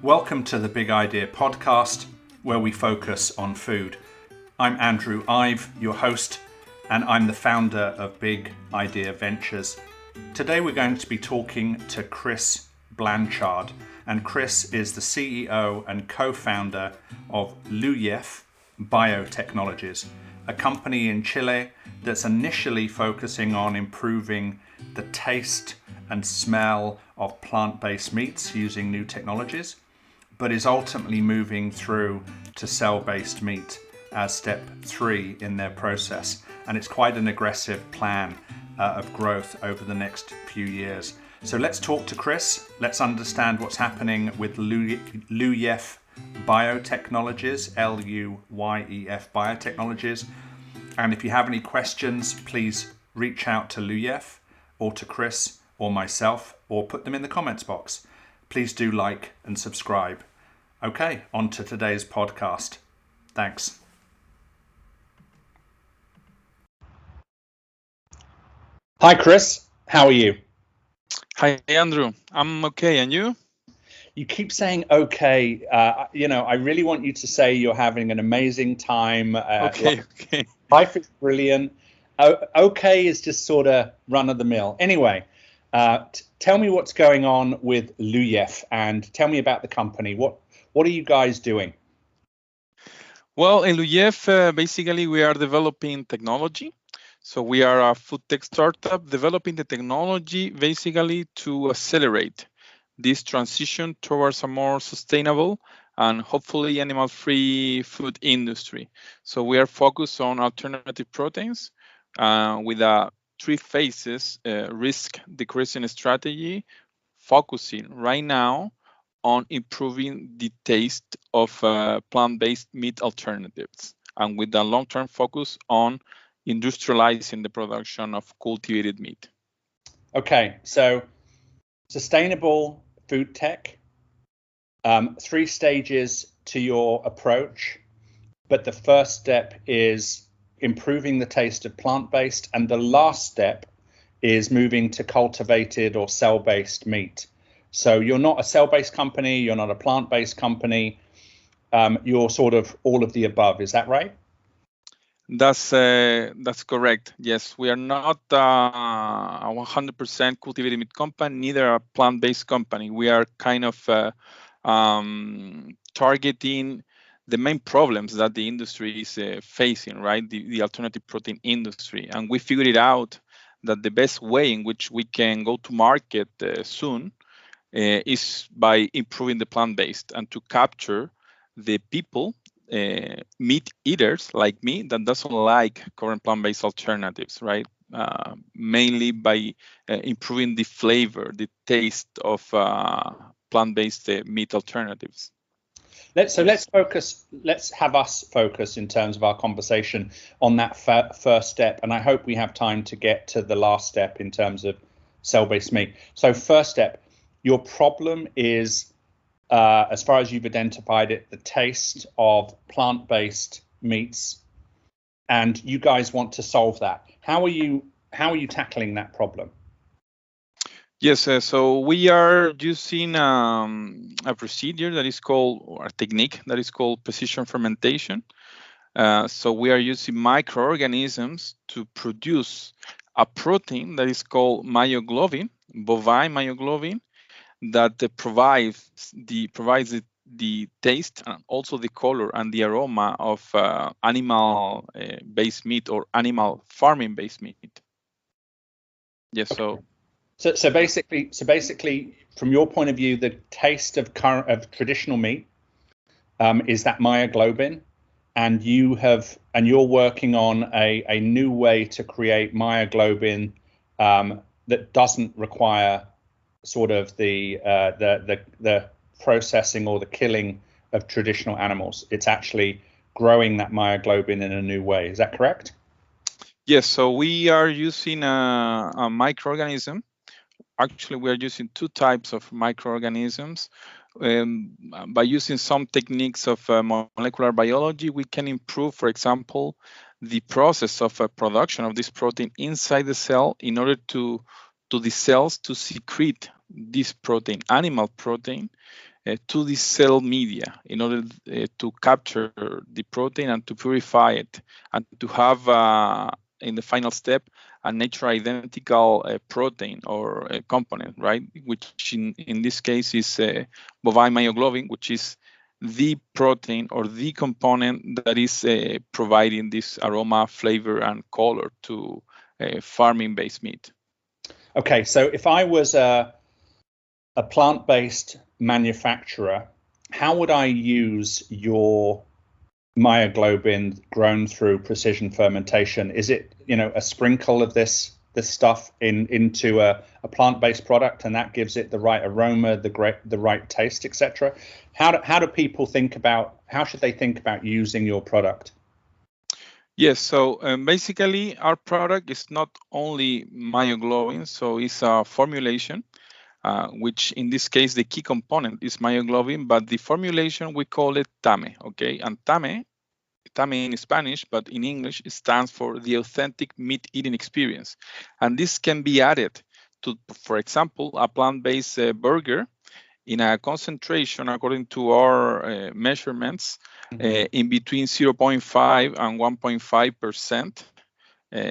Welcome to the Big Idea podcast, where we focus on food. I'm Andrew Ive, your host, and I'm the founder of Big Idea Ventures. Today we're going to be talking to Kris Blanchard, and Kris is the CEO and co-founder of Luyef Biotechnologies, a company in Chile that's initially focusing on improving the taste and smell of plant-based meats using new technologies, but is ultimately moving through to cell-based meat as step 3 in their process. And it's quite an aggressive plan of growth over the next few years. So let's talk to Kris. Let's understand what's happening with Luyef Biotechnologies, Luyef Biotechnologies. And if you have any questions, please reach out to Luyef or to Kris or myself, or put them in the comments box. Please do like and subscribe. Okay, on to today's podcast. Thanks. Hi, Kris. How are you? Hi, Andrew. I'm okay. And you? You keep saying okay. I really want you to say you're having an amazing time. Okay. Life is brilliant. Okay is just sort of run of the mill. Anyway, tell me what's going on with Luyef and tell me about the company. What are you guys doing? Well, in Luyef, basically we are developing technology. So we are a food tech startup developing the technology basically to accelerate this transition towards a more sustainable and hopefully animal-free food industry. So we are focused on alternative proteins with a 3 phases risk decreasing strategy, focusing right now on improving the taste of plant-based meat alternatives, and with a long-term focus on industrializing the production of cultivated meat. Okay, so sustainable food tech, 3 stages to your approach, but the first step is improving the taste of plant-based, and the last step is moving to cultivated or cell-based meat. So you're not a cell-based company, you're not a plant-based company, you're sort of all of the above. Is that right? That's correct. Yes, we are not a 100% cultivated meat company, neither a plant-based company. We are kind of targeting the main problems that the industry is facing, right? The alternative protein industry. And we figured it out that the best way in which we can go to market soon is by improving the plant-based, and to capture the people, meat eaters like me, that doesn't like current plant-based alternatives, right? Mainly by improving the flavor, the taste of plant-based meat alternatives. Let's have us focus in terms of our conversation on that first step, and I hope we have time to get to the last step in terms of cell-based meat. So first step, your problem is, as far as you've identified it, the taste of plant-based meats, and you guys want to solve that. How are you tackling that problem? Yes, so we are using a procedure that is called, or a technique that is called precision fermentation. So we are using microorganisms to produce a protein that is called myoglobin, bovine myoglobin, that provides the taste and also the color and the aroma of animal-based meat or animal farming-based meat. Yes, okay. So basically, from your point of view, the taste of traditional meat is that myoglobin, and you're working on a new way to create myoglobin that doesn't require sort of the processing or the killing of traditional animals. It's actually growing that myoglobin in a new way. Is that correct? Yes. So we are using a microorganism. Actually, we are using 2 types of microorganisms. By using some techniques of molecular biology, we can improve, for example, the process of production of this protein inside the cell in order to the cells to secrete this protein, animal protein, to the cell media in order to capture the protein and to purify it and to have in the final step a nature identical protein or a component, right? Which in this case is bovine myoglobin, which is the protein or the component that is providing this aroma, flavor, and color to farming-based meat. Okay, so if I was a plant-based manufacturer, how would I use your myoglobin grown through precision fermentation? Is it, a sprinkle of this stuff into a plant-based product, and that gives it the right aroma, the right taste, etc.? How do people how should they think about using your product? Yes, so basically our product is not only myoglobin, so it's a formulation, which in this case the key component is myoglobin, but the formulation we call it TAME, okay? And TAME in Spanish, but in English it stands for the authentic meat eating experience. And this can be added to, for example, a plant-based burger in a concentration according to our measurements in between 0.5 and 1.5%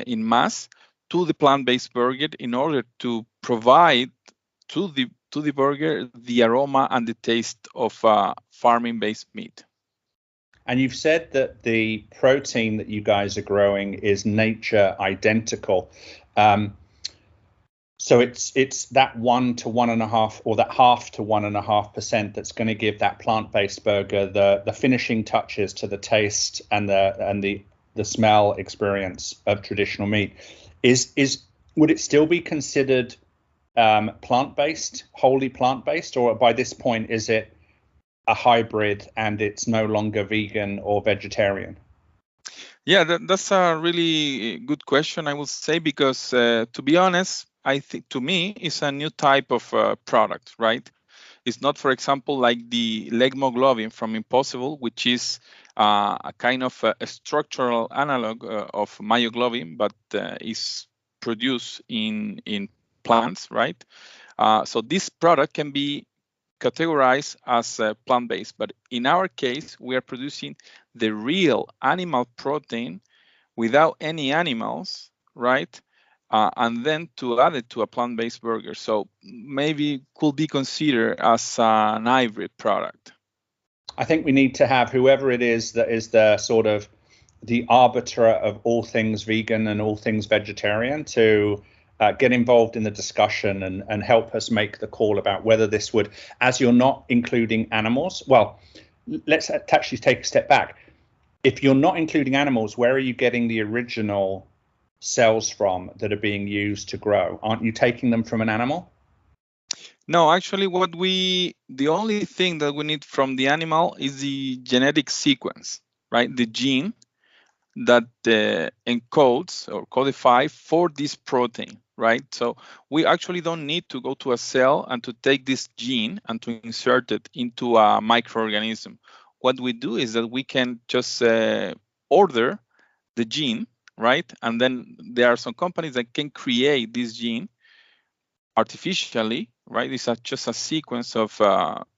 in mass to the plant-based burger in order to provide to the burger the aroma and the taste of farming-based meat. And you've said that the protein that you guys are growing is nature identical. So it's that 1 to 1.5 or that 0.5 to 1.5% that's going to give that plant-based burger the finishing touches to the taste and the smell experience of traditional meat. Would it still be considered plant-based, wholly plant-based, or by this point is it a hybrid and it's no longer vegan or vegetarian? Yeah, that's a really good question, I would say, because to be honest, I think to me it's a new type of product, right? It's not, for example, like the legmoglobin from Impossible, which is a kind of a structural analog of myoglobin, but is produced in plants, right? So this product can be categorized as plant-based, but in our case, we are producing the real animal protein without any animals, right? And then to add it to a plant-based burger. So maybe could be considered as an hybrid product. I think we need to have whoever it is that is the sort of the arbiter of all things vegan and all things vegetarian to get involved in the discussion and help us make the call about whether this would, as you're not including animals. Well, let's actually take a step back. If you're not including animals, where are you getting the original cells from that are being used to grow? Aren't you taking them from an animal? No, actually the only thing that we need from the animal is the genetic sequence, right? The gene that encodes or codifies for this protein, right? So we actually don't need to go to a cell and to take this gene and to insert it into a microorganism. What we do is that we can just order the gene, right? And then there are some companies that can create this gene artificially, right? It's just a sequence of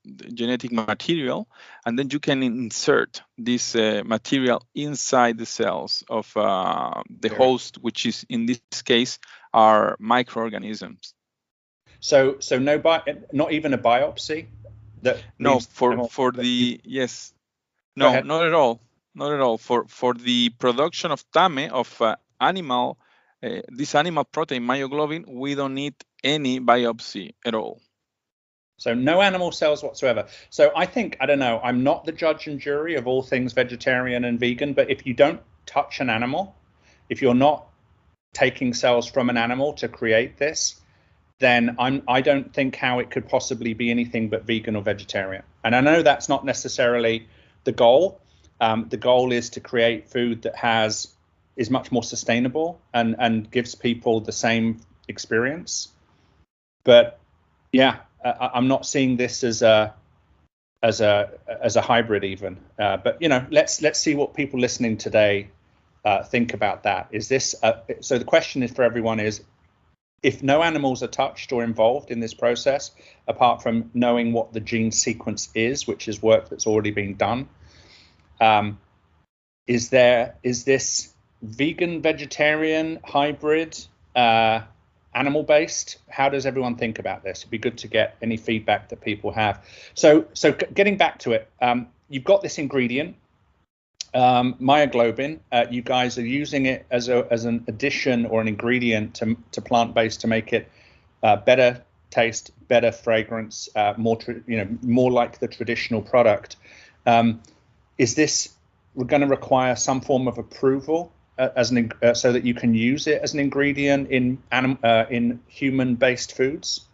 genetic material, and then you can insert this material inside the cells of the host, which is in this case are microorganisms. So not even a biopsy. No, for the yes, no, not at all, not at all. For the production of TAME of animal. This animal protein, myoglobin, we don't need any biopsy at all. So no animal cells whatsoever. So I think, I don't know, I'm not the judge and jury of all things vegetarian and vegan, but if you don't touch an animal, if you're not taking cells from an animal to create this, then I don't think how it could possibly be anything but vegan or vegetarian. And I know that's not necessarily the goal. The goal is to create food that is much more sustainable and gives people the same experience. But yeah, I'm not seeing this as a hybrid even. But let's see what people listening today think about that. Is this so the question is for everyone is if no animals are touched or involved in this process, apart from knowing what the gene sequence is, which is work that's already been done, is this vegan, vegetarian, hybrid, animal-based? How does everyone think about this? It'd be good to get any feedback that people have. So getting back to it, you've got this ingredient, myoglobin. You guys are using it as an addition or an ingredient to plant-based to make it better taste, better fragrance, more like the traditional product. Is this going to require some form of approval so that you can use it as an ingredient in human-based foods?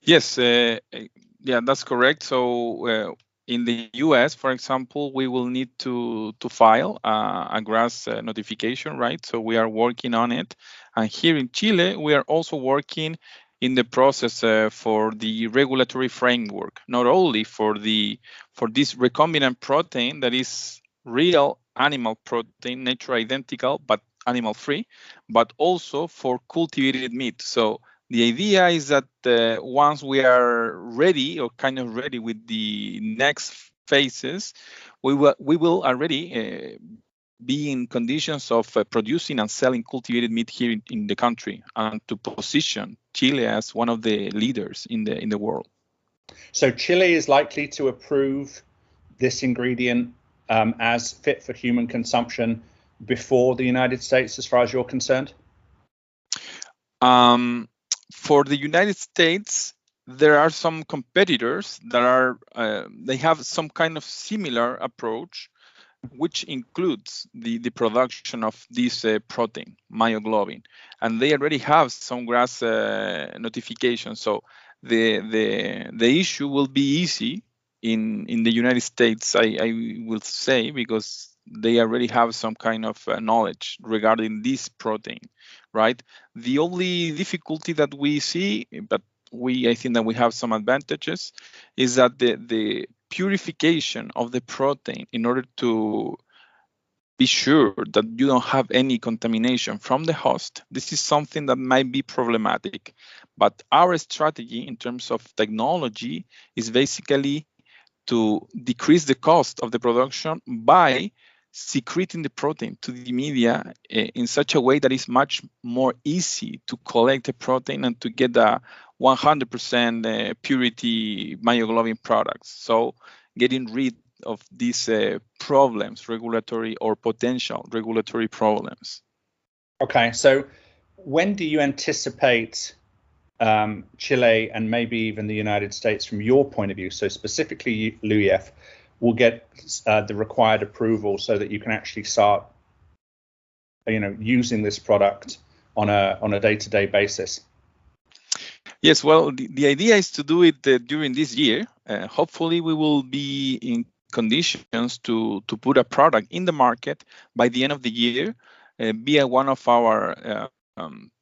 Yes, yeah, that's correct. So in the US, for example, we will need to file a GRAS notification, right? So we are working on it. And here in Chile, we are also working in the process for the regulatory framework, not only for this recombinant protein that is real animal protein, nature identical, but animal free, but also for cultivated meat. So the idea is that once we are ready or kind of ready with the next phases, we will already be in conditions of producing and selling cultivated meat here in the country, and to position Chile as one of the leaders in the world. So Chile is likely to approve this ingredient as fit for human consumption before the United States, as far as you're concerned? For the United States, there are some competitors that are they have some kind of similar approach, which includes the production of this protein, myoglobin, and they already have some GRAS notification. So the issue will be easy in the United States, I will say, because they already have some kind of knowledge regarding this protein, right? The only difficulty that we see, but I think that we have some advantages, is that the purification of the protein in order to be sure that you don't have any contamination from the host. This is something that might be problematic, but our strategy in terms of technology is basically to decrease the cost of the production by secreting the protein to the media in such a way that is much more easy to collect the protein and to get a 100% purity myoglobin products. So getting rid of these problems, regulatory or potential regulatory problems. Okay, so when do you anticipate Chile and maybe even the United States, from your point of view, so specifically Luyef, will get the required approval so that you can actually start, using this product on a day-to-day basis? Yes, well, the idea is to do it during this year. Hopefully, we will be in conditions to put a product in the market by the end of the year via one of our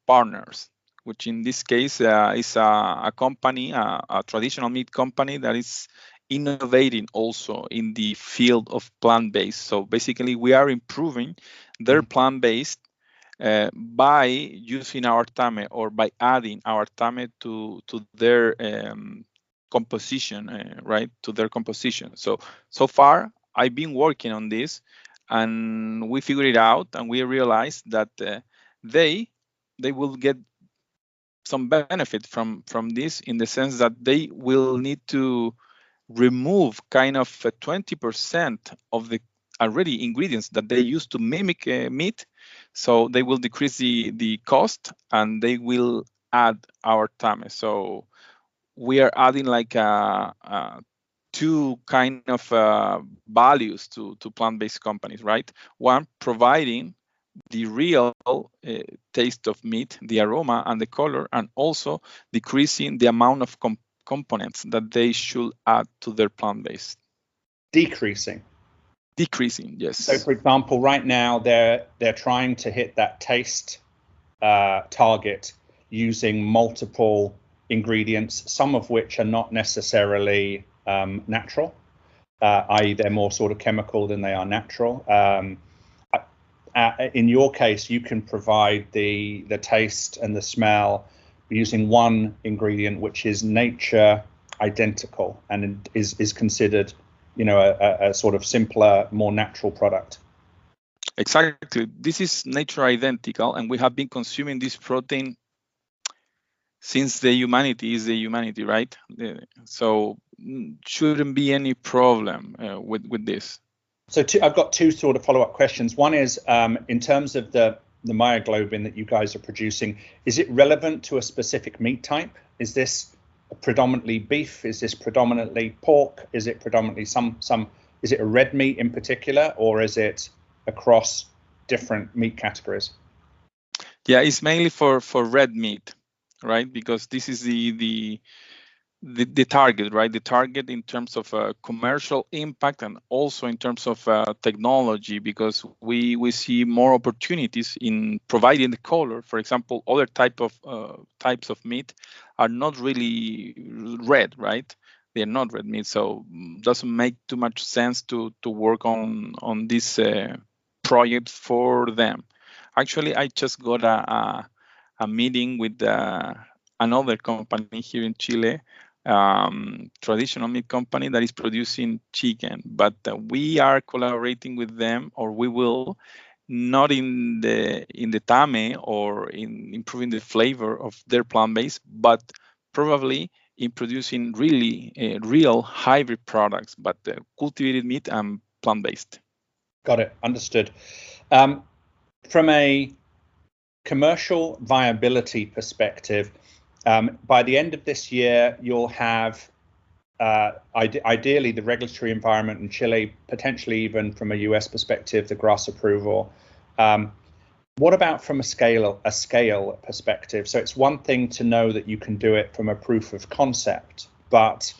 partners, which in this case is a company, a traditional meat company that is innovating also in the field of plant-based. So basically, we are improving their plant-based by using our tame or by adding our tame to their composition, right? To their composition. So far, I've been working on this, and we figured it out, and we realized that they will get some benefit from this, in the sense that they will need to remove kind of 20% of the already ingredients that they use to mimic meat. So they will decrease the cost, and they will add our tame. So we are adding like two kind of values to plant-based companies, right? One, providing the real taste of meat, the aroma and the color, and also decreasing the amount of components that they should add to their plant-based. Decreasing, yes. So, for example, right now they're trying to hit that taste target using multiple ingredients, some of which are not necessarily natural, i.e., they're more sort of chemical than they are natural. in your case, you can provide the taste and the smell using one ingredient, which is nature identical and is considered, a sort of simpler, more natural product. Exactly. This is nature identical, and we have been consuming this protein since the humanity is the humanity, right? So shouldn't be any problem with this. So I've got two sort of follow-up questions. One is in terms of the myoglobin that you guys are producing, is it relevant to a specific meat type? Is this predominantly beef? Is this predominantly pork? Is it predominantly is it a red meat in particular, or is it across different meat categories? Yeah, it's mainly for red meat, right? Because this is the target, right? The target in terms of commercial impact and also in terms of technology, because we see more opportunities in providing the color. For example, other types of meat are not really red, right? They are not red meat, so doesn't make too much sense to work on this project for them. Actually, I just got a meeting with another company here in Chile, traditional meat company that is producing chicken, but we are collaborating with them, or we will, not in the tame or in improving the flavor of their plant-based, but probably in producing really real hybrid products, but cultivated meat and plant-based. Got it. Understood. From a commercial viability perspective, by the end of this year, you'll have ideally the regulatory environment in Chile, potentially even from a US perspective, the GRAS approval. What about from a scale perspective? So it's one thing to know that you can do it from a proof of concept, but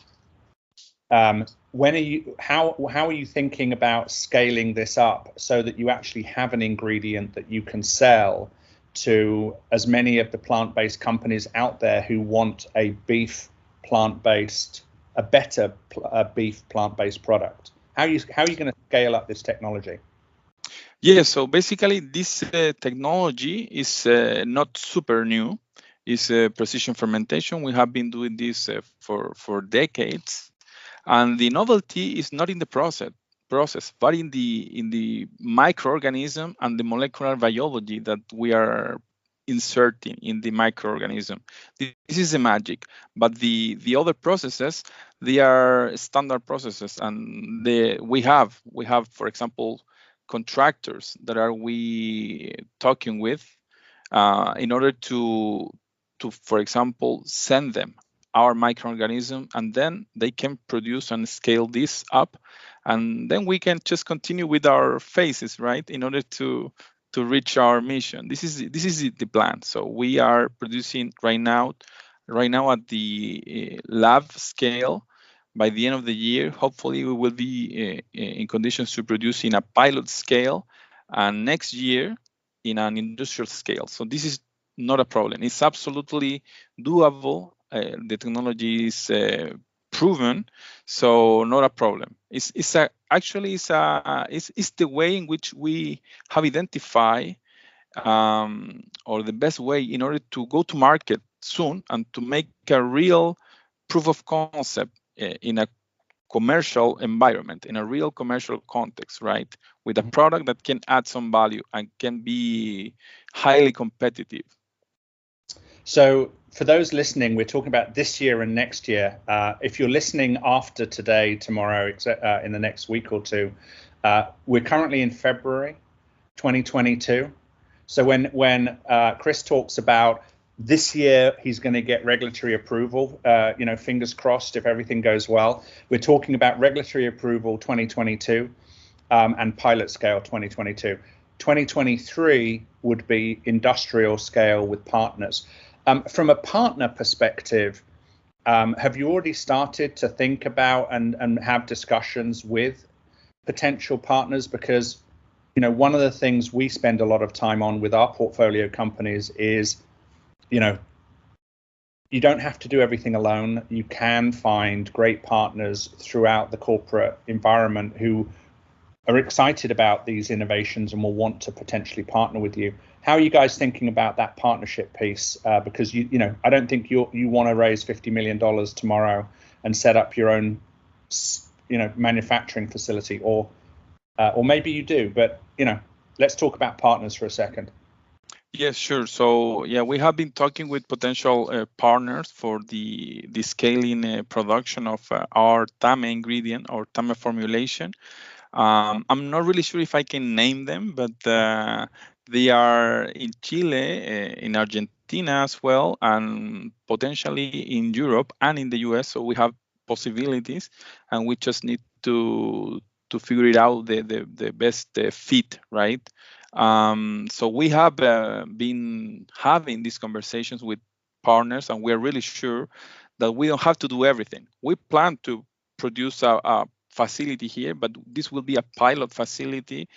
how are you thinking about scaling this up so that you actually have an ingredient that you can sell to as many of the plant-based companies out there who want a better beef plant-based product? How are you going to scale up this technology? Yeah, so basically this technology is not super new. It's precision fermentation. We have been doing this for decades, and the novelty is not in the process, but in the microorganism and the molecular biology that we are inserting in the microorganism. This is the magic. But the other processes, they are standard processes, and we have, for example, contractors that are we talking with in order to for example send them our microorganism, and then they can produce and scale this up, and then we can just continue with our phases, right, in order to reach our mission. This is the plan. So we are producing right now at the lab scale. By the end of the year, hopefully we will be in conditions to produce in a pilot scale, and next year in an industrial scale. So this is not a problem. It's absolutely doable. The technology is proven, so not a problem. It's the way in which we have identified or the best way in order to go to market soon and to make a real proof of concept in a commercial environment, in a real commercial context, right? With a product that can add some value and can be highly competitive. So for those listening, we're talking about this year and next year. If you're listening after today, tomorrow, in the next week or two, we're currently in February 2022. So when Kris talks about this year, he's going to get regulatory approval, fingers crossed if everything goes well. We're talking about regulatory approval 2022 and pilot scale 2022. 2023 would be industrial scale with partners. From a partner perspective, have you already started to think about and have discussions with potential partners? Because, one of the things we spend a lot of time on with our portfolio companies is, you don't have to do everything alone. You can find great partners throughout the corporate environment who are excited about these innovations and will want to potentially partner with you. How are you guys thinking about that partnership piece? Because I don't think you want to raise $50 million tomorrow and set up your own, manufacturing facility, or maybe you do. But let's talk about partners for a second. Yes, sure. So yeah, we have been talking with potential partners for the scaling production of our TAME ingredient or TAME formulation. I'm not really sure if I can name them, but they are in Chile, in Argentina as well, and potentially in Europe and in the US. So we have possibilities, and we just need to figure it out the best fit, right? So we have been having these conversations with partners, and we're really sure that we don't have to do everything. We plan to produce a facility here, but this will be a pilot facility,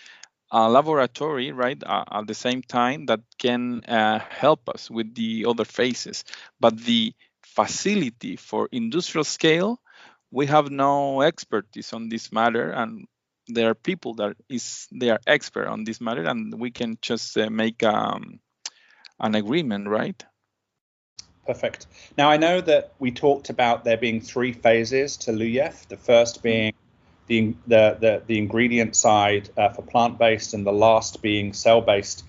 a laboratory, right, at the same time that can help us with the other phases. But the facility for industrial scale, we have no expertise on this matter, and there are people they are expert on this matter, and we can just make an agreement, right? Perfect. Now, I know that we talked about there being 3 phases to Luyef. The first being the ingredient side for plant-based, and the last being cell-based.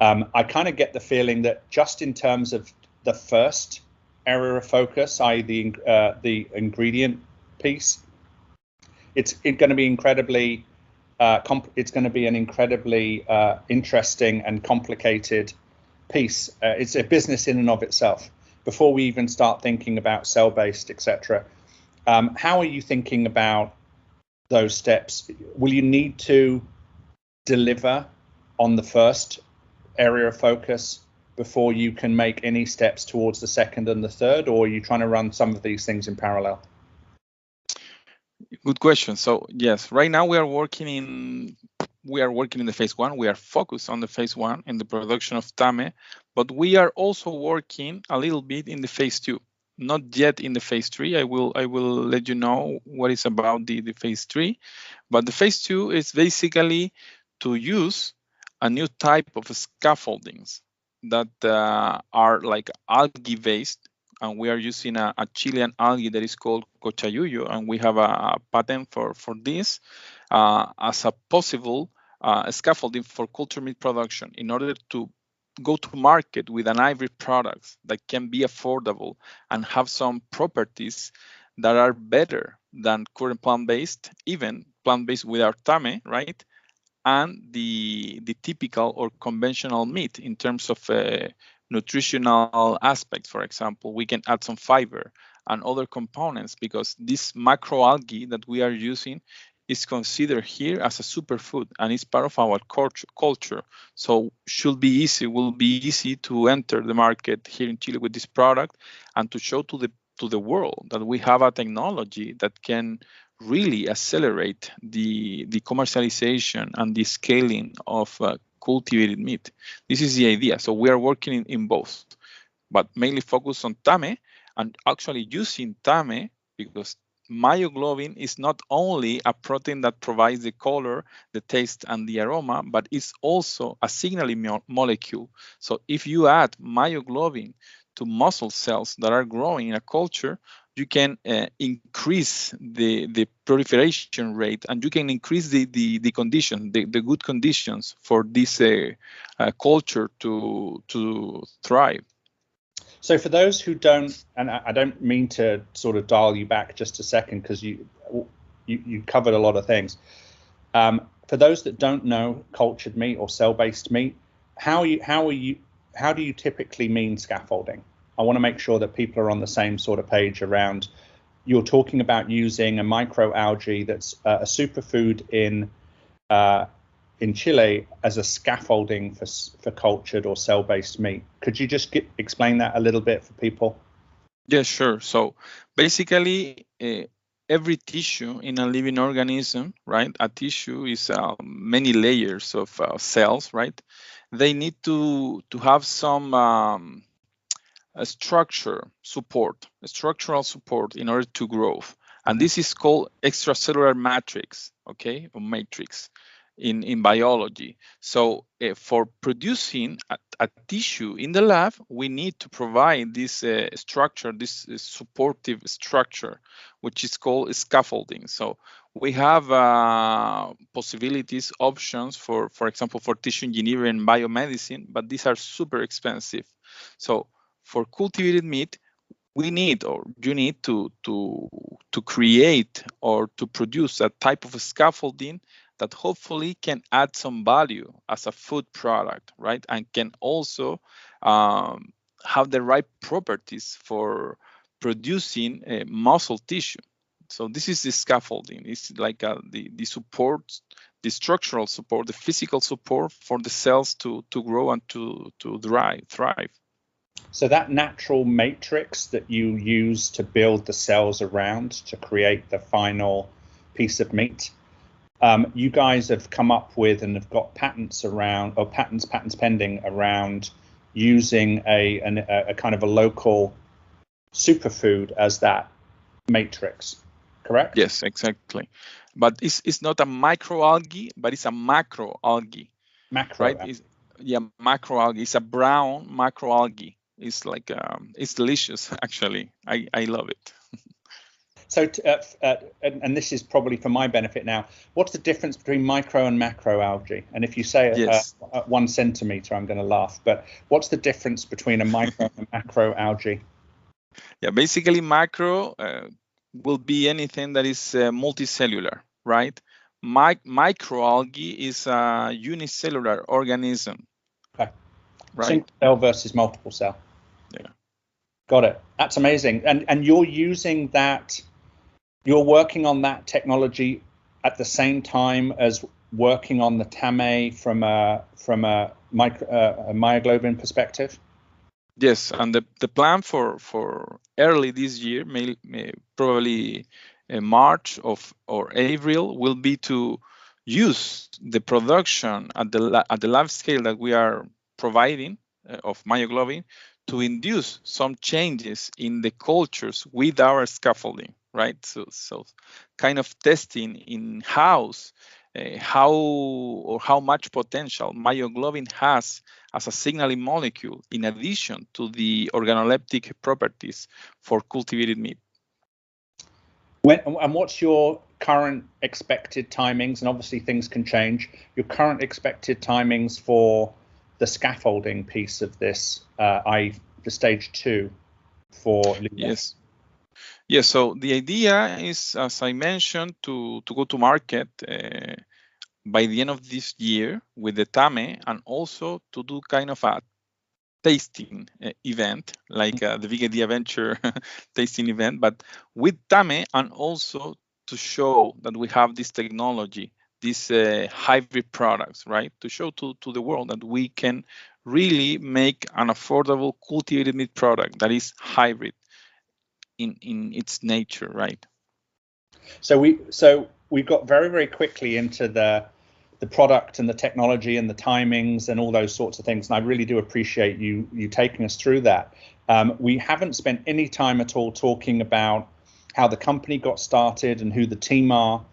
I kind of get the feeling that just in terms of the first area of focus, i.e. the ingredient piece, it's going to be incredibly it's going to be an incredibly interesting and complicated piece. It's a business in and of itself before we even start thinking about cell-based, etc. How are you thinking about those steps? Will you need to deliver on the first area of focus before you can make any steps towards the second and the third, or are you trying to run some of these things in parallel? Good question. So yes, right now we are working in the phase 1. We are focused on the phase 1 in the production of TAME, but we are also working a little bit in the phase 2. Not yet in the phase 3. I will let you know what is about the phase 3, but the phase 2 is basically to use a new type of scaffoldings that are like algae based, and we are using a Chilean algae that is called cochayuyo, and we have a patent for this as a possible scaffolding for culture meat production in order to go to market with an hybrid products that can be affordable and have some properties that are better than current plant-based, even plant-based without TAME, right? And the typical or conventional meat in terms of nutritional aspects. For example, we can add some fiber and other components because this macroalgae that we are using is considered here as a superfood and is part of our culture. So will be easy to enter the market here in Chile with this product and to show to the world that we have a technology that can really accelerate the commercialization and the scaling of cultivated meat. This is the idea. So we are working in both, but mainly focused on TAME and actually using TAME because myoglobin is not only a protein that provides the color, the taste, and the aroma, but it's also a signaling molecule. So if you add myoglobin to muscle cells that are growing in a culture, you can increase the proliferation rate, and you can increase the condition, the good conditions for this culture to thrive. So for those who don't, and I don't mean to sort of dial you back just a second because you covered a lot of things. For those that don't know cultured meat or cell-based meat, how do you typically mean scaffolding? I want to make sure that people are on the same sort of page around. You're talking about using a microalgae that's a superfood in Chile as a scaffolding for cultured or cell-based meat. Could you just explain that a little bit for people? Yeah, sure. So basically, every tissue in a living organism, right? A tissue is many layers of cells, right? They need to have some structural support in order to grow. And this is called extracellular matrix, okay, or matrix in biology. So for producing a tissue in the lab, we need to provide this structure, this supportive structure, which is called scaffolding. So we have possibilities, options for example, for tissue engineering and biomedicine, but these are super expensive. So for cultivated meat, we need, or you need to create or to produce a type of scaffolding that hopefully can add some value as a food product, right? And can also have the right properties for producing muscle tissue. So this is the scaffolding. It's like the support, the structural support, the physical support for the cells to grow and to thrive. So that natural matrix that you use to build the cells around to create the final piece of meat, you guys have come up with and have got patents around, or patents pending around using a kind of a local superfood as that matrix, correct? Yes, exactly. But it's not a microalgae, but it's a macroalgae. Macro. Right? Macroalgae. It's a brown macroalgae. It's like it's delicious. Actually, I love it. So, and this is probably for my benefit now. What's the difference between micro and macro algae? And if you say yes. 1 centimeter, I'm going to laugh. But what's the difference between a micro and macro algae? Yeah, basically macro will be anything that is multicellular, right? Microalgae is a unicellular organism. Okay. Right. Single cell versus multiple cell. Yeah. Got it. That's amazing. And you're using that, you're working on that technology at the same time as working on the TAME from a myoglobin perspective? Yes, and the plan for early this year, may probably March or April, will be to use the production at the lab scale that we are providing of myoglobin to induce some changes in the cultures with our scaffolding, right? So kind of testing in house how much potential myoglobin has as a signaling molecule in addition to the organoleptic properties for cultivated meat. And what's your current expected timings? And obviously things can change. Your current expected timings for the scaffolding piece of this, the stage 2 for Luyef? Yes. So the idea is, as I mentioned, to go to market by the end of this year with the TAME, and also to do kind of a tasting event, like the Big Idea Venture tasting event, but with TAME, and also to show that we have this technology, these hybrid products, right? To show to the world that we can really make an affordable cultivated meat product that is hybrid in its nature, right? So we got very, very quickly into the product and the technology and the timings and all those sorts of things. And I really do appreciate you taking us through that. We haven't spent any time at all talking about how the company got started and who the team are,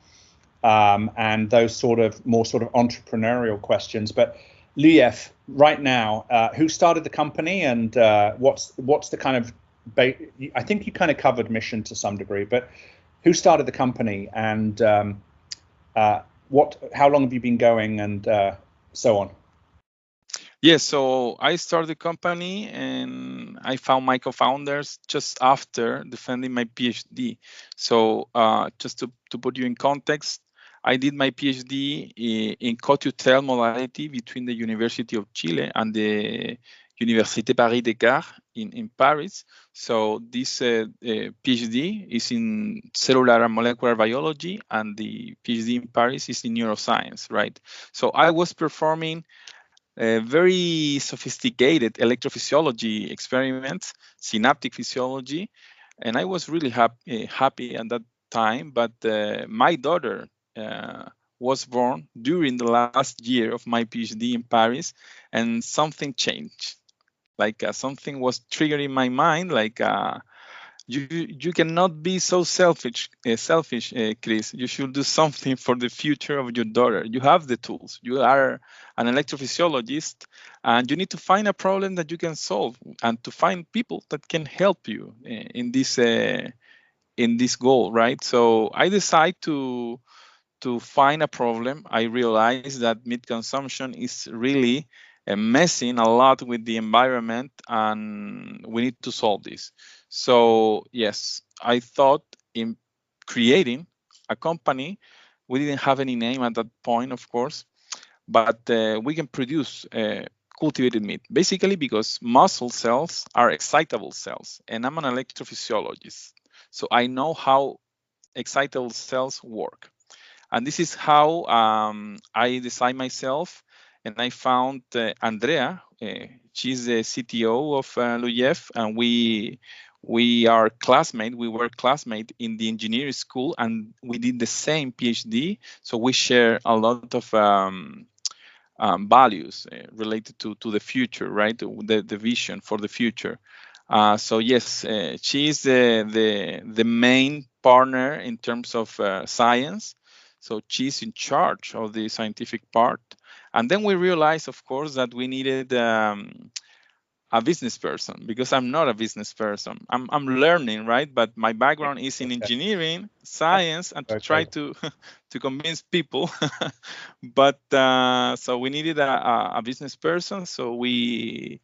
and those more entrepreneurial questions. But Luyef, right now, who started the company, and what's the kind of I think you kind of covered mission to some degree, but who started the company, and how long have you been going, and so on? Yes, so I started the company and I found my co-founders just after defending my PhD. So just to put you in context, I did my PhD in co-tutel modality between the University of Chile and the Université Paris-Descartes in Paris. So this PhD is in cellular and molecular biology, and the PhD in Paris is in neuroscience, right? So I was performing very sophisticated electrophysiology experiments, synaptic physiology, and I was really happy at that time. But my daughter was born during the last year of my PhD in Paris, and something changed. Like something was triggering my mind, like You cannot be so selfish, Kris. You should do something for the future of your daughter. You have the tools. You are an electrophysiologist, and you need to find a problem that you can solve, and to find people that can help you in this goal, right? So I decide to find a problem. I realized that meat consumption is really messing a lot with the environment, and we need to solve this. So yes, I thought in creating a company. We didn't have any name at that point, of course, but we can produce cultivated meat, basically because muscle cells are excitable cells, and I'm an electrophysiologist, so I know how excitable cells work. And this is how I designed myself, and I found Andrea. She's the CTO of Luyef, and we are classmates. We were classmates in the engineering school, and we did the same PhD. So we share a lot of values related to the future, right? The vision for the future. So yes, she is the main partner in terms of science. So she's in charge of the scientific part. And then we realized, of course, that we needed a business person, because I'm not a business person. I'm learning, right? But my background is in engineering, science, and to try to to convince people. But so we needed a business person. So we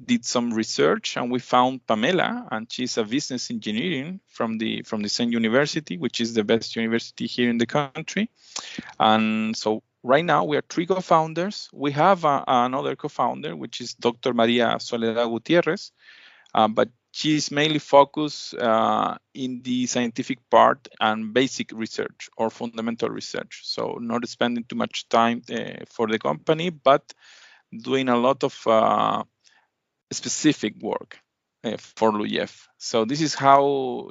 did some research, and we found Pamela, and she's a business engineering from the same university, which is the best university here in the country. And so right now we are three co-founders. We have another co-founder, which is Dr. Maria Soledad Gutierrez, but she's mainly focused in the scientific part and basic research or fundamental research. So not spending too much time for the company, but doing a lot of specific work for Luyef. So this is how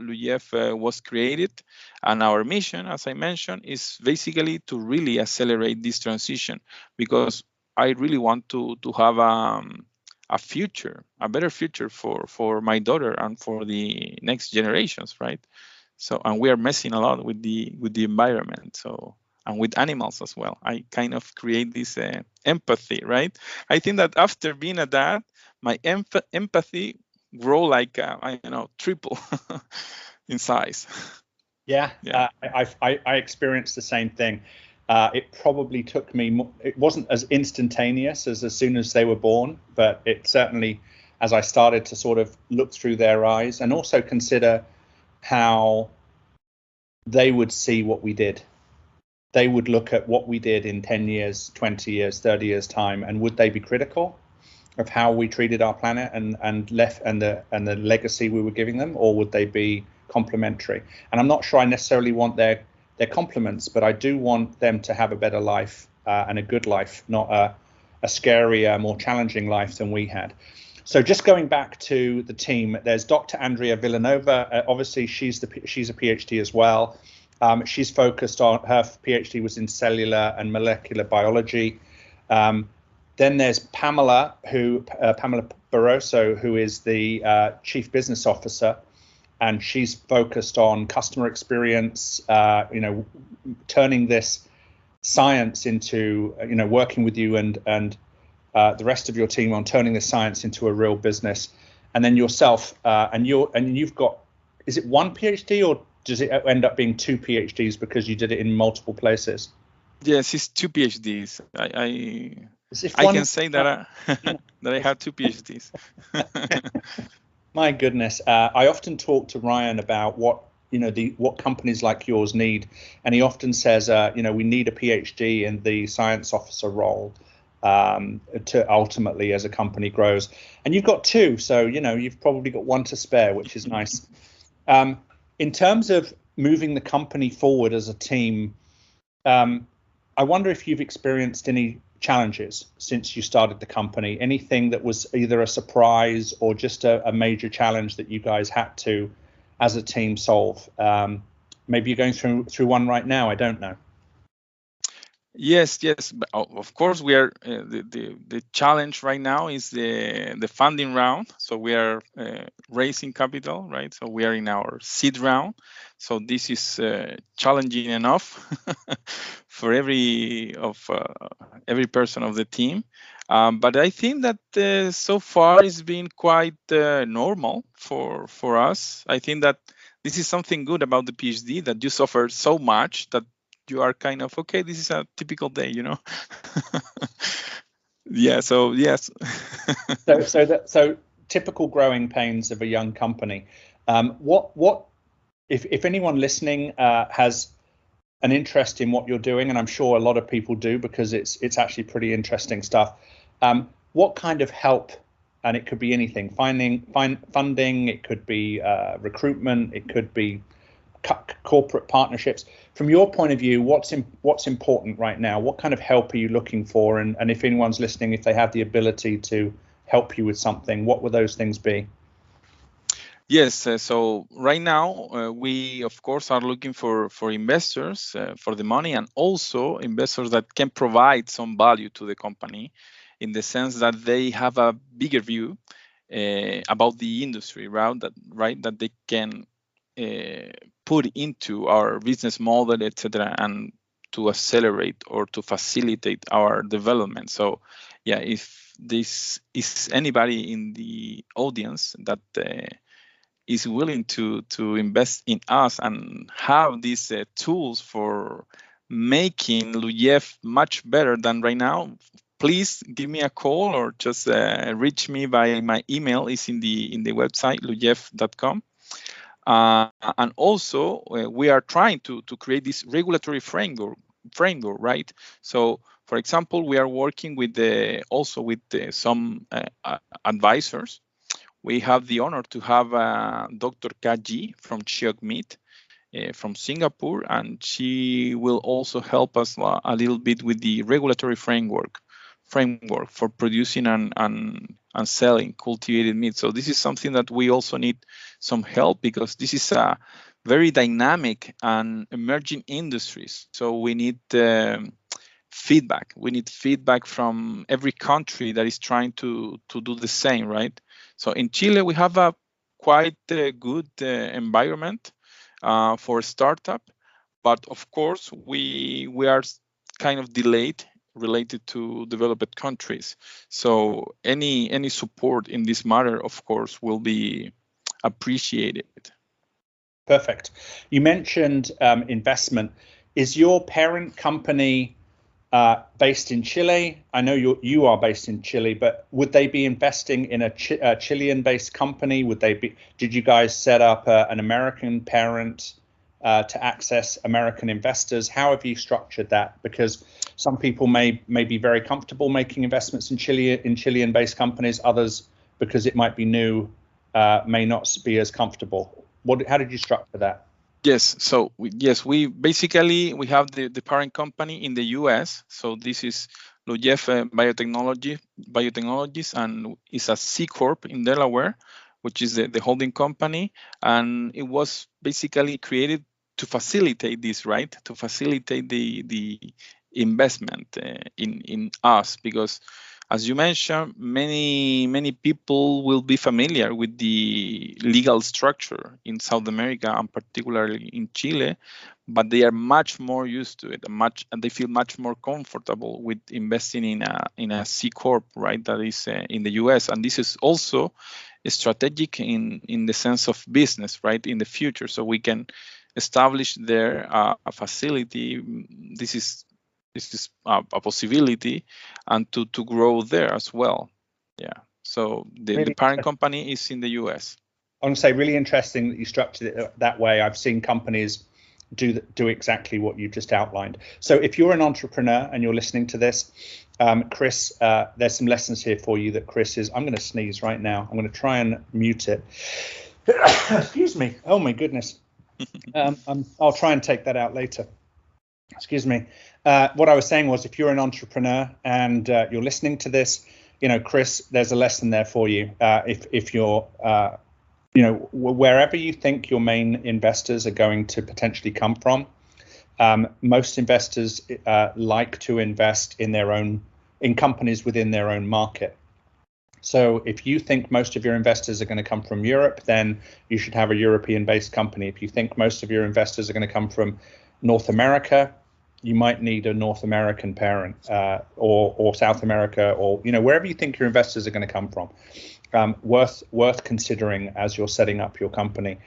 Luyef was created, and our mission, as I mentioned, is basically to really accelerate this transition, because I really want to have a future, a better future for my daughter and for the next generations, right? So, and we are messing a lot with the environment, so, and with animals as well. I kind of create this empathy, right? I think that after being a dad, my empathy grow like I don't know, triple in size. Yeah, I experienced the same thing. It probably took me. It wasn't as instantaneous as soon as they were born, but it certainly, as I started to sort of look through their eyes and also consider how they would see what we did. They would look at what we did in 10 years, 20 years, 30 years time, and would they be critical of how we treated our planet and the legacy we were giving them, or would they be complementary? And I'm not sure I necessarily want their compliments, but I do want them to have a better life and a good life, not a scarier, more challenging life than we had. So just going back to the team, there's Dr. Andrea Villanova. Obviously, she's a PhD as well. She's focused on, her PhD was in cellular and molecular biology. Then there's Pamela, Pamela Barroso, who is the Chief Business Officer, and she's focused on customer experience, turning this science into, working with you and the rest of your team on turning this science into a real business. And then yourself, and you've got, is it one PhD or does it end up being two PhDs because you did it in multiple places? Yes, it's two PhDs. I can say that that I have two PhDs. My goodness, I often talk to Ryan about what companies like yours need, and he often says, we need a PhD in the science officer role to ultimately, as a company grows. And you've got two, so you've probably got one to spare, which is nice. In terms of moving the company forward as a team, I wonder if you've experienced any challenges since you started the company, anything that was either a surprise or just a major challenge that you guys had to, as a team, solve. Maybe you're going through one right now. I don't know. Yes, yes. But of course, we are the challenge right now is the funding round. So we are raising capital, right? So we are in our seed round. So this is challenging enough for every person of the team. But I think that so far it's been quite normal for us. I think that this is something good about the PhD, that you suffer so much that you are kind of okay, this is a typical day, Yeah, so yes. So typical growing pains of a young company. What if anyone listening has an interest in what you're doing, and I'm sure a lot of people do because it's actually pretty interesting stuff. What kind of help, and it could be anything, funding, it could be recruitment, it could be corporate partnerships. From your point of view, what's important right now? What kind of help are you looking for? And if anyone's listening, if they have the ability to help you with something, what would those things be? Yes, so right now we of course are looking for investors for the money, and also investors that can provide some value to the company, in the sense that they have a bigger view about the industry, right? That they can put into our business model, etc., and to accelerate or to facilitate our development. So, yeah, if this is anybody in the audience that is willing to invest in us and have these tools for making Luyef much better than right now, please give me a call or just reach me by my email. Is in the website luyef.com. And also, we are trying to create this regulatory framework, right? So, for example, we are working with some advisors. We have the honor to have Dr. Kaji from Chiok Meat from Singapore, and she will also help us a little bit with the regulatory framework for producing and selling cultivated meat. So this is something that we also need some help, because this is a very dynamic and emerging industries. So we need feedback. We need feedback from every country that is trying to do the same, right? So in Chile, we have a quite good environment for a startup, but of course we are kind of delayed related to developed countries. So any support in this matter, of course, will be appreciated. Perfect. You mentioned investment. Is your parent company based in Chile? I know you are based in Chile, but would they be investing in a Chilean-based company? Did you guys set up an American parent to access American investors? How have you structured that? Because some people may be very comfortable making investments in Chilean-based companies. Others, because it might be new, may not be as comfortable. How did you structure that? Yes, so we basically have the parent company in the US. So this is Luyef Biotechnologies, and it's a C Corp in Delaware, which is the holding company, and it was basically created to facilitate this, right? To facilitate the investment in us, because, as you mentioned, many people will be familiar with the legal structure in South America, and particularly in Chile, but they are much more used to it, and they feel much more comfortable with investing in a C Corp, right? That is in the US, and this is also strategic in the sense of business, right? In the future, so we can establish there a facility. This is a possibility, and to grow there as well. Yeah. So the parent company is in the US. I want to say, really interesting that you structured it that way. I've seen companies do exactly what you just outlined. So if you're an entrepreneur and you're listening to this, Kris, there's some lessons here for you that Kris is. I'm going to sneeze right now. I'm going to try and mute it. Excuse me. Oh my goodness. I'll try and take that out later. Excuse me. What I was saying was, if you're an entrepreneur and you're listening to this, Kris, there's a lesson there for you. If you're, wherever you think your main investors are going to potentially come from, Most investors like to invest in companies within their own market. So if you think most of your investors are going to come from Europe, then you should have a European-based company. If you think most of your investors are going to come from North America, you might need a North American parent, or South America, or wherever you think your investors are going to come from. Worth considering as you're setting up your company.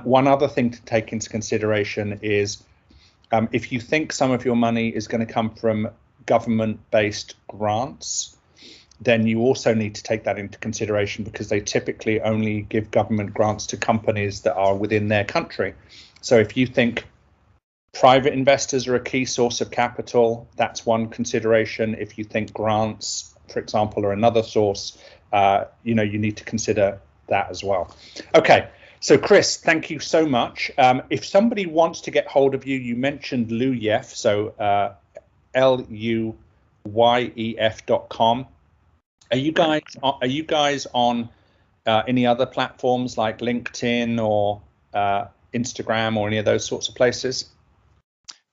One other thing to take into consideration is if you think some of your money is going to come from government-based grants, then you also need to take that into consideration, because they typically only give government grants to companies that are within their country. So if you think private investors are a key source of capital, that's one consideration. If you think grants, for example, are another source, you need to consider that as well. Okay, so Kris, thank you so much. If somebody wants to get hold of you, you mentioned Luyef, so Luyef.com. Are you guys on any other platforms like LinkedIn or Instagram or any of those sorts of places?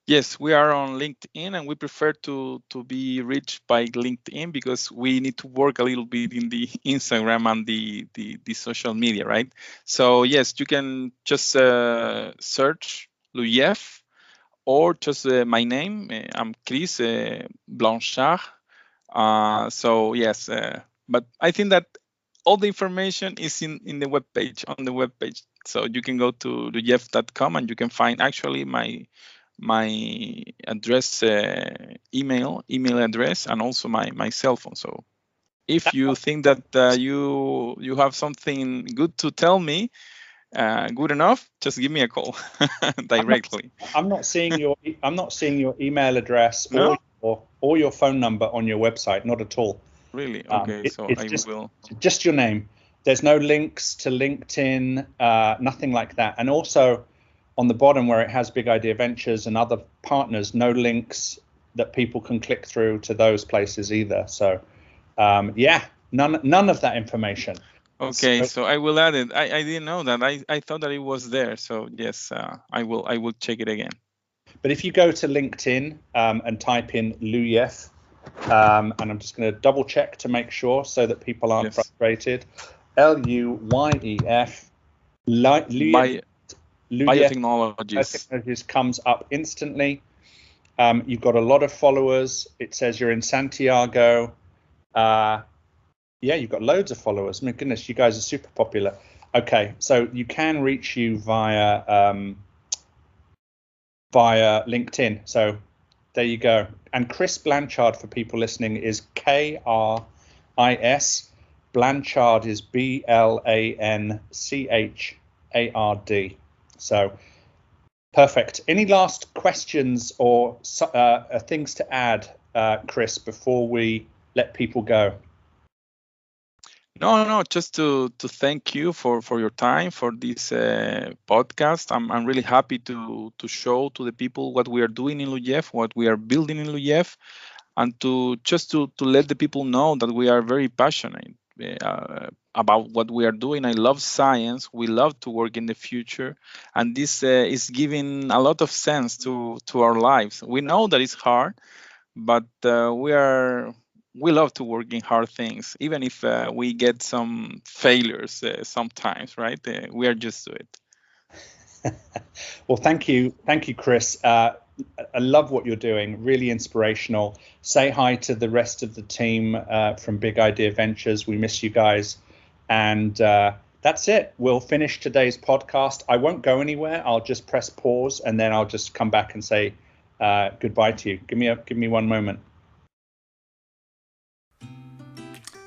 Yes, we are on LinkedIn, and we prefer to be reached by LinkedIn because we need to work a little bit in the Instagram and the social media, right? So yes, you can just search Luyef, or just my name. I'm Kris Blanchard. So yes, but I think that all the information is in the web page, on the web page. So you can go to luyef.com and you can find actually my address, email address, and also my cell phone. So if you think that you have something good to tell me, good enough, just give me a call directly. I'm not seeing your email address No? or your phone number on your website, not at all. Really? Okay, so I will. Just your name. There's no links to LinkedIn, nothing like that. And also on the bottom where it has Big Idea Ventures and other partners, no links that people can click through to those places either. So none of that information. Okay, so I will add it. I didn't know that. I thought that it was there. So yes, I will check it again. But if you go to LinkedIn and type in Luyef, and I'm just going to double check to make sure so that people aren't frustrated. Luyef. Biotechnologies comes up instantly. You've got a lot of followers. It says you're in Santiago. You've got loads of followers. My goodness, you guys are super popular. Okay, so you can reach you via LinkedIn. So there you go. And Kris Blanchard, for people listening, is Kris. Blanchard is Blanchard. So perfect. Any last questions or things to add, Kris, before we let people go? No, just to thank you for your time, for this podcast. I'm really happy to show to the people what we are doing in Luyef, what we are building in Luyef, and to let the people know that we are very passionate about what we are doing. I love science. We love to work in the future, and this is giving a lot of sense to our lives. We know that it's hard, but we love to work in hard things, even if we get some failures sometimes, right? We are used to it. Well, thank you, Kris. I love what you're doing. Really inspirational. Say hi to the rest of the team from Big Idea Ventures. We miss you guys. And that's it. We'll finish today's podcast. I won't go anywhere. I'll just press pause, and then I'll just come back and say goodbye to you. Give me one moment.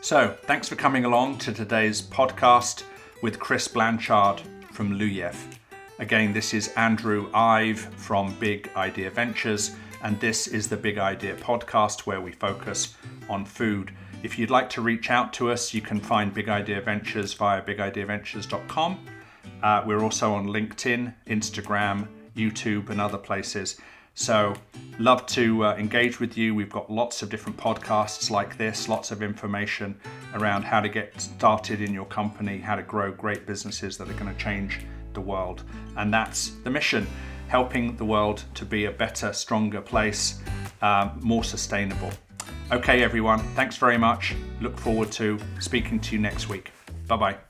So, thanks for coming along to today's podcast with Kris Blanchard from Luyef. Again, this is Andrew Ive from Big Idea Ventures, and this is the Big Idea podcast where we focus on food. If you'd like to reach out to us, you can find Big Idea Ventures via bigideaventures.com. We're also on LinkedIn, Instagram, YouTube, and other places. So love to engage with you. We've got lots of different podcasts like this, lots of information around how to get started in your company, how to grow great businesses that are going to change the world. And that's the mission. helping the world to be a better, stronger place, more sustainable. Okay, everyone, thanks very much. Look forward to speaking to you next week. Bye-bye.